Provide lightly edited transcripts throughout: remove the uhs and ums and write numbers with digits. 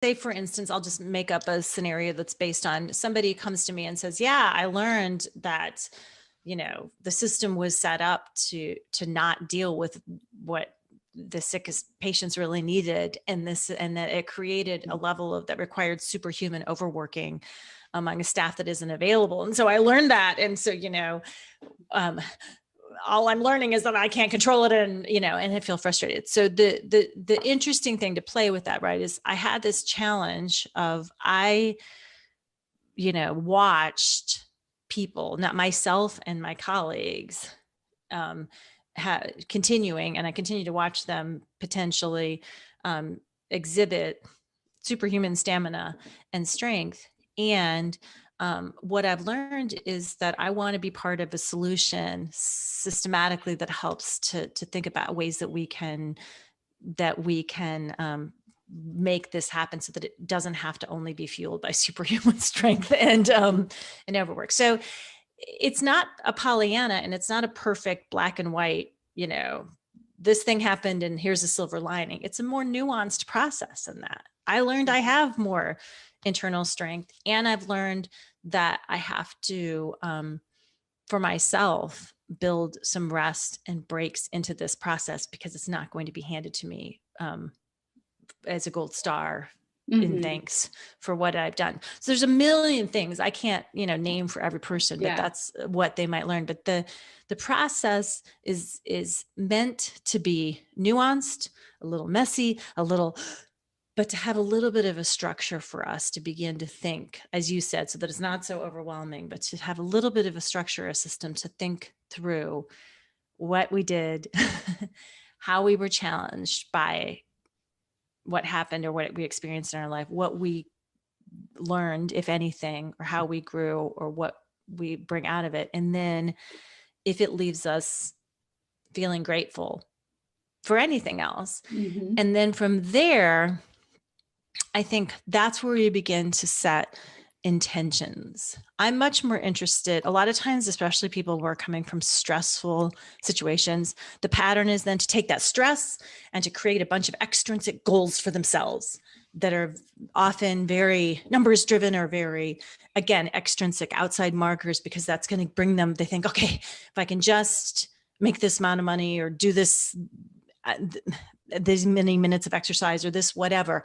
say, for instance, I'll just make up a scenario that's based on somebody comes to me and says, yeah, I learned that, the system was set up to not deal with what the sickest patients really needed. And that it created a level of that required superhuman overworking among a staff that isn't available. And so I learned that. And so, all I'm learning is that I can't control it, and I feel frustrated. So the interesting thing to play with that, right, is I had this challenge of I watched people, not myself and my colleagues, continuing, and I continue to watch them potentially exhibit superhuman stamina and strength. And what I've learned is that I want to be part of a solution systematically that helps to think about ways that we can make this happen, so that it doesn't have to only be fueled by superhuman strength and overwork. So it's not a Pollyanna, and it's not a perfect black and white, this thing happened and here's a silver lining. It's a more nuanced process than that. I learned I have more internal strength, and I've learned that I have to, for myself, build some rest and breaks into this process, because it's not going to be handed to me as a gold star in thanks for what I've done. So there's a million things I can't, name for every person, but that's what they might learn. But the process is meant to be nuanced, a little messy, but to have a little bit of a structure for us to begin to think, as you said, so that it's not so overwhelming, but to have a little bit of a structure, a system to think through what we did, how we were challenged by what happened or what we experienced in our life, what we learned, if anything, or how we grew, or what we bring out of it. And then if it leaves us feeling grateful for anything else. And then from there, I think that's where you begin to set intentions. I'm much more interested, a lot of times, especially people who are coming from stressful situations, the pattern is then to take that stress and to create a bunch of extrinsic goals for themselves that are often very numbers driven, or very, again, extrinsic outside markers, because that's going to bring them, they think, okay, if I can just make this amount of money, or do this, these many minutes of exercise, or this whatever,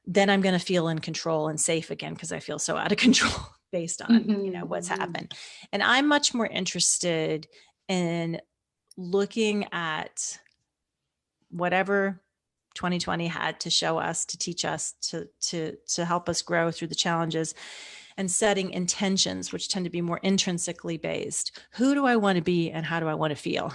then I'm going to feel in control and safe again, because I feel so out of control based on what's happened. And I'm much more interested in looking at whatever 2020 had to show us, to teach us, to help us grow through the challenges, and setting intentions, which tend to be more intrinsically based. Who do I want to be, and how do I want to feel?